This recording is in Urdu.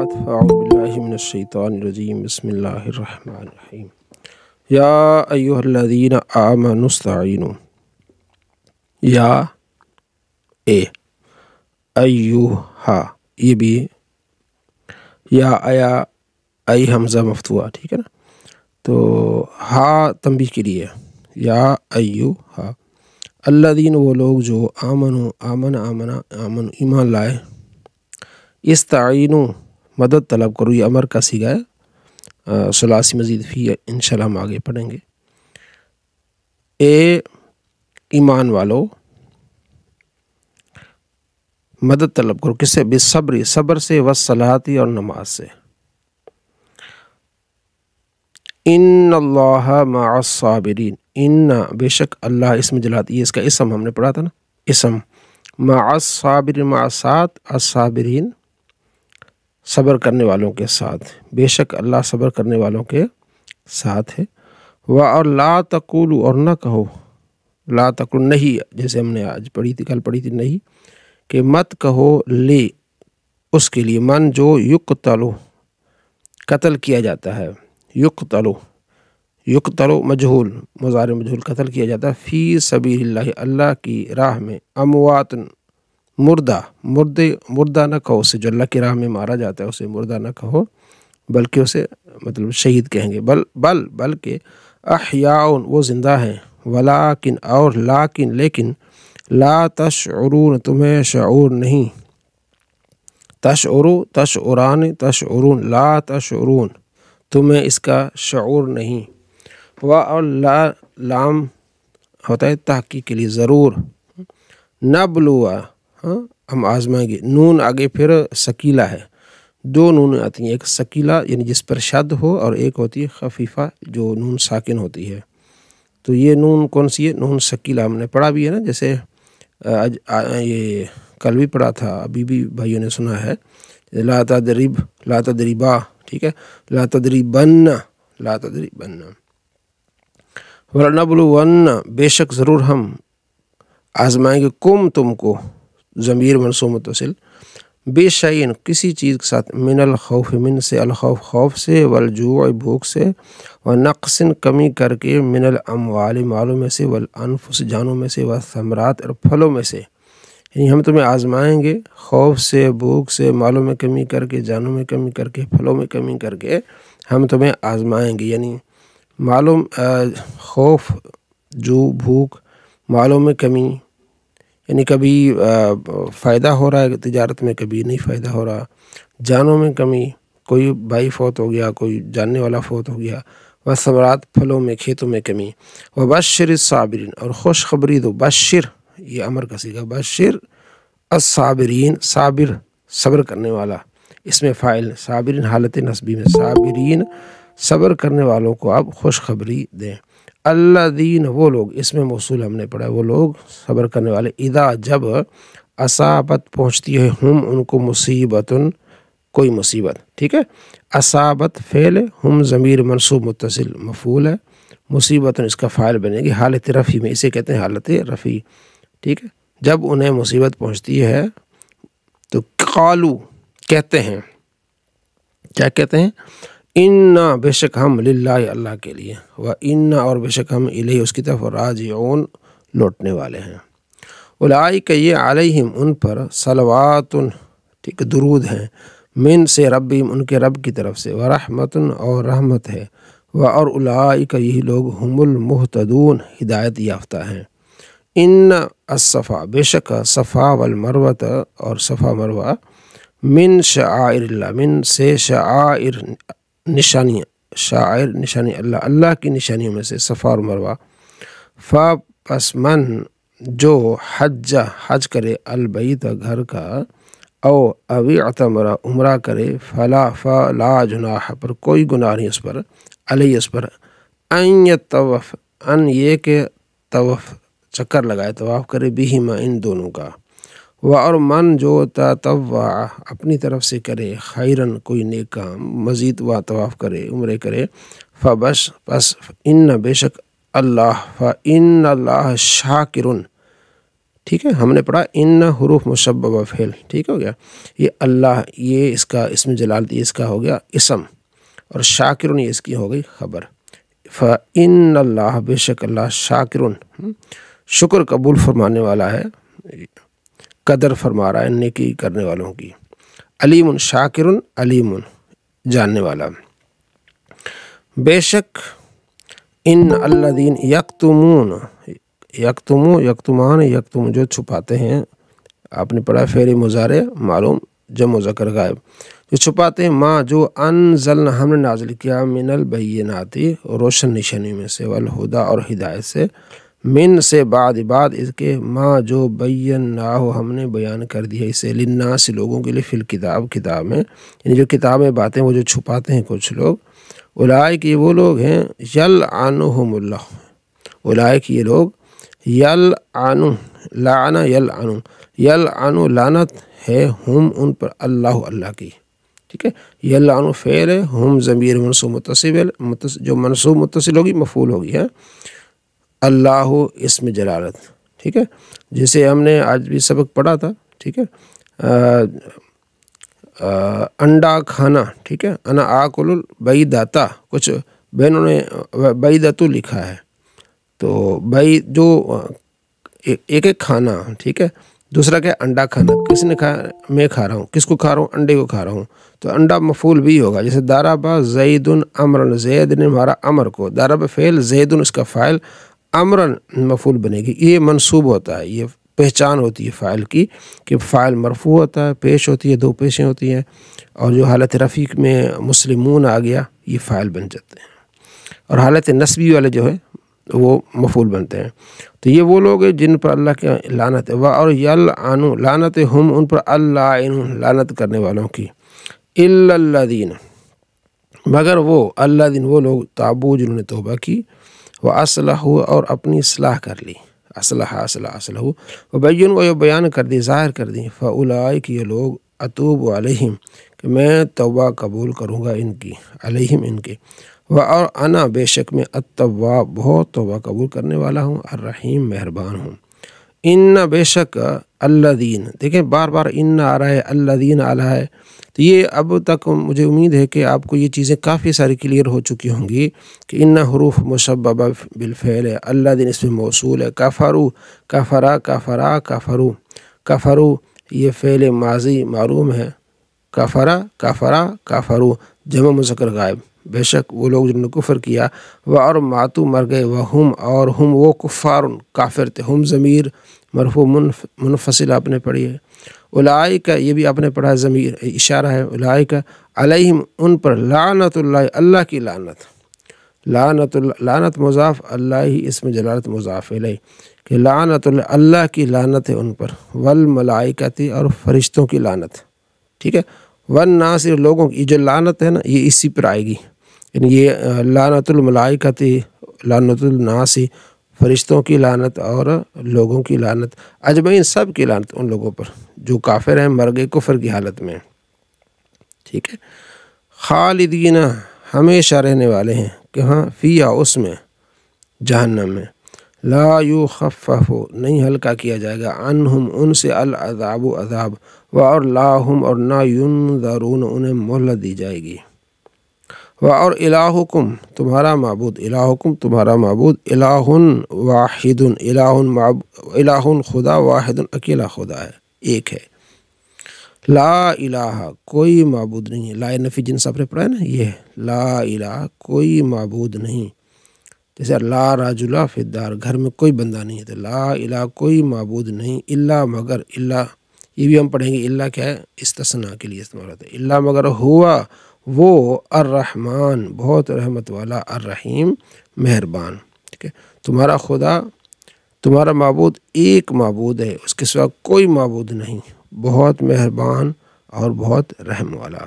بعد فاعوذ باللہ من الشیطان الرجیم بسم اللہ الرحمن الرحیم یا ایہا الذین آمنوا استعینوا یا اے ایہا یہ بھی یا آیا ای حمزہ مفتوحہ ٹھیک ہے نا، تو ہا تنبیہ کے لیے یا ایہا الذین وہ لوگ جو آمن ایمان لائے، استعینوا مدد طلب کرو، یہ امر کا صیغہ ہے، ثلاثی مزید فی انشاءاللہ ہم آگے پڑھیں گے۔ اے ایمان والو مدد طلب کرو، کس سے؟ بالصبر، صبر سے، والصلاۃ اور نماز سے۔ ان اللہ مع الصابرین، ان بے شک اللہ اسم جلالت، یہ اس کا اسم ہم نے پڑھا تھا نا، اسم مع الصابرین، مع ساتھ الصابرین صبر کرنے والوں کے ساتھ، بے شک اللہ صبر کرنے والوں کے ساتھ ہے۔ اور لا تقولوا اور نہ کہو، لا تقولوا نہیں، جیسے ہم نے آج پڑھی تھی، کل پڑھی تھی، نہیں کہ مت کہو لے اس کے لیے، من جو یقتلو قتل کیا جاتا ہے، یقتلو مجہول، مضارع مجہول قتل کیا جاتا ہے، فی سبیل اللہ اللہ کی راہ میں، اموات مردہ نہ کہو اسے، جو اللہ کی راہ میں مارا جاتا ہے اسے مردہ نہ کہو، بلکہ اسے مطلب شہید کہیں گے، بلکہ احیاء وہ زندہ ہیں، ولیکن اور لیکن لا تشعرون تمہیں شعور نہیں، تشعرون لا تشعرون تمہیں اس کا شعور نہیں، اور لام ہوتا ہے تحقیق کے لیے، ضرور، نبلوا ہم آزمائیں گے، نون آگے پھر ثقیلہ ہے، دو نون آتی ہیں، ایک ثقیلہ یعنی جس پر شد ہو، اور ایک ہوتی ہے خفیفہ جو نون ساکن ہوتی ہے، تو یہ نون کون سی ہے؟ نون ثقیلہ ہم نے پڑھا بھی ہے نا، جیسے یہ کل بھی پڑھا تھا، ابھی بھی بھائیوں نے سنا ہے، لا تدریبا ٹھیک ہے، لا تدریبن وَلَنَبْلُوَنَّ بے شک ضرور ہم آزمائیں گے، کم تم کو، ضمیر منصوب متصل، بے شیئن کسی چیز کے ساتھ، من الخوف من سے، الخوف خوف سے، والجوع بھوک سے، ونقص کمی کر کے، من الاموال مالوں میں سے، والانفس جانوں میں سے، والثمرات اور پھلوں میں سے، یعنی ہم تمہیں آزمائیں گے خوف سے، بھوک سے، مالوں میں کمی کر کے، جانوں میں کمی کر کے، پھلوں میں کمی کر کے ہم تمہیں آزمائیں گے، یعنی معلوم خوف، جو بھوک، مالوں میں کمی، یعنی کبھی فائدہ ہو رہا ہے تجارت میں، کبھی نہیں فائدہ ہو رہا، جانوں میں کمی، کوئی بھائی فوت ہو گیا، کوئی جاننے والا فوت ہو گیا، والثمرات پھلوں میں، کھیتوں میں کمی، وبشر الصابرین اور خوشخبری دو، بشر یہ امر کا صیغہ، بشر الصابرین صابر صبر کرنے والا، اس میں فاعل، صابرین حالت نصبی میں، صابرین صبر کرنے والوں کو آپ خوشخبری دیں، الذین وہ لوگ، اس میں موصول ہم نے پڑھا، وہ لوگ صبر کرنے والے، اذا جب اصابت پہنچتی ہے، ہم ان کو مصیبت کوئی مصیبت، ٹھیک ہے، اصابت فعل، ہم ضمیر منصوب متصل مفعول ہے، مصیبت اس کا فاعل بنے گی، حالت رفع میں، اسے کہتے ہیں حالت رفع، ٹھیک ہے، جب انہیں مصیبت پہنچتی ہے تو قالو کہتے ہیں، کیا کہتے ہیں؟ انا بے شک ہم، للہ اللہ کے لیے، و انا اور بے شک ہم، الیہ اس کی طرف، راجعون لوٹنے والے ہیں، اولئک یہ، علیہم ان پر، صلوات ٹھیک درود ہیں، من سے ربہم ان کے رب کی طرف سے، ورحمت اور رحمت ہے، اور اولئک یہی لوگ، ہم المہتدون ہدایت یافتہ ہیں۔ ان الصفا بے شک صفا والمروۃ اور صفا مروہ، من شعائر اللہ، من سے شعائر نشانی اللہ کی نشانیوں میں سے، صفا اور مروہ، پس من جو حج کرے، البیت گھر کا، او اعتمر عمرہ کرے، فلا جناح پر کوئی گناہ نہیں اس پر، علیہ اس پر، ان یطوف ان یہ کہ طوف چکر لگائے، طواف کرے، بہما ان دونوں کا، اور من جو تطوع اپنی طرف سے کرے، خیرن کوئی نیک کام، مزید طواف کرے، عمرے کرے، پس ان بے شک اللہ، فإن اللہ شاکرن ٹھیک ہے، ہم نے پڑھا ان حروف مشببہ فعل، ٹھیک ہو گیا۔ یہ اللہ، یہ اس کا اسم جلالت، یہ اس کا ہو گیا اسم، اور شاکرون یہ اس کی ہو گئی خبر۔ فإن اللہ، بے شک اللہ، شاکرون شکر قبول فرمانے والا ہے، قدر فرما رہا ہے نیکی کرنے والوں کی، علیم شاکرون علیم جاننے والا۔ بے شک ان الذین یکتمون، یکتم جو چھپاتے ہیں، آپ نے پڑھا فعل مضارع معلوم جمع مذکر غائب، جو چھپاتے ہیں ما جو انزلنا ہم نے نازل کیا، من البینات روشن نشانی میں سے، والہدا اور ہدایت سے، من سے بعد اس کے، ما جو بیناہ ہم نے بیان کر دیا اسے، للناس لوگوں کے لیے، فی الکتاب کتاب میں، یعنی جو کتاب میں باتیں وہ جو چھپاتے ہیں کچھ لوگ، اولئک یہ وہ لوگ ہیں، یلعنہم اللہ، اولئک یہ لوگ، یلعنو لعن یلعنو لعنت ہے، ہم ان پر، اللہ کی، ٹھیک ہے۔ یلعنو فعل ہے، ہم ضمیر منصوب متصل، جو منصوب متصل ہوگی مفعول ہوگی ہے، اللہ اسم جلالت، ٹھیک ہے۔ جیسے ہم نے آج بھی سبق پڑھا تھا، ٹھیک ہے، انڈا کھانا، ٹھیک ہے، انا آکل البیضۃ، کچھ بہنوں نے بیضۃ لکھا ہے، تو بھائی جو ایک کھانا، ٹھیک ہے، دوسرا کیا انڈا کھانا، کس نے کھایا، میں کھا رہا ہوں، کس کو کھا رہا ہوں، انڈے کو کھا رہا ہوں، تو انڈا مفعول بھی ہوگا، جیسے ضرب زید امرا، زید نے مارا امر کو، ضرب فعل، زید اس کا فاعل، امرا مفعول بنے گی، یہ منصوب ہوتا ہے، یہ پہچان ہوتی ہے فاعل کی کہ فاعل مرفوع ہوتا ہے، پیش ہوتی ہے، دو پیشیں ہوتی ہیں، اور جو حالت رفیع میں مسلمون آ گیا یہ فاعل بن جاتے ہیں، اور حالت نصبی والے جو ہے وہ مفعول بنتے ہیں۔ تو یہ وہ لوگ ہیں جن پر اللہ کی لعنت ہے، اور یلعنو لعنت ہم ان پر، اللائن لعنت کرنے والوں کی، الا الذین مگر وہ، الذین وہ لوگ، تابوا جنہوں نے توبہ کی، واصلحوا اور اپنی اصلاح کر لی، اصلح وبینوا یہ بیان کر دی، ظاہر کر دی، فاولئک یہ لوگ، اتوب علیہم کہ میں توبہ قبول کروں گا ان کی، علیہم ان کے، اور انا بے شک میں، التواب بہت توبہ قبول کرنے والا ہوں، الرحیم مہربان ہوں۔ ان بے شک الذین، دیکھیں بار بار ان آ رہا ہے، الذین آ رہا ہے، تو یہ اب تک مجھے امید ہے کہ آپ کو یہ چیزیں کافی ساری کلیئر ہو چکی ہوں گی کہ ان حروف مشببہ بالفعل ہے، الذین اس میں موصول ہے، کفروا کفرا کفرا کفروا کفروا یہ فعل ماضی معلوم ہے، کفرا کفرا کفروا جمع مذکر غائب، بے شک وہ لوگ جنہوں نے کفر کیا، اور ماتو مر گئے، وہم اور ہم وہ کفار کافر تھے، ہم ضمیر مرفوع منفصل آپ نے پڑھی ہے، اولئک یہ بھی آپ نے پڑھا ہے، ضمیر اشارہ ہے، اولئک علیہم ان پر، لعنت اللہ اللہ کی لعنت، لعنت مضاف، اللہ ہی اسم جلالت مضاف الیہ کہ لعنت اللہ اللہ کی لعنت ہے ان پر، والملائکۃ اور فرشتوں کی لعنت، ٹھیک ہے، والناس لوگوں کی، یہ جو لعنت ہے نا یہ اسی پر آئے گی، یعنی یہ لعنت الملائکۃ، لعنت الناس فرشتوں کی لعنت اور لوگوں کی لعنت، اجمعین سب کی لعنت ان لوگوں پر جو کافر ہیں، مر گئے کفر کی حالت میں، ٹھیک ہے۔ خالدین ہمیشہ رہنے والے ہیں، کہاں، فیہا اس میں، جہنم میں، لا یخفف نہیں ہلکا کیا جائے گا، عنہم ان سے، العذاب عذاب، اور لا ہم اور نہ، ینذرون انہیں مہلت دی جائے گی، اور الہکم تمہارا معبود، الہکم تمہارا معبود، الہ واحد، الہ خدا، واحد اکیلا خدا ہے، ایک ہے، لا الہ کوئی معبود نہیں ہے، لا نفی جنس آپ نے پڑھا ہے نا، یہ ہے لا الہ کوئی معبود نہیں، جیسے لا رجل فی الدار گھر میں کوئی بندہ نہیں ہے، تو لا الہ کوئی معبود نہیں، الا مگر، الا یہ بھی ہم پڑھیں گے، الا کیا ہے، استثناء کے لیے استعمال ہوتا ہے، الا مگر ہوا وہ، الرحمن بہت رحمت والا، الرحیم مہربان، ٹھیک ہے، تمہارا خدا تمہارا معبود ایک معبود ہے، اس کے سوا کوئی معبود نہیں، بہت مہربان اور بہت رحم والا۔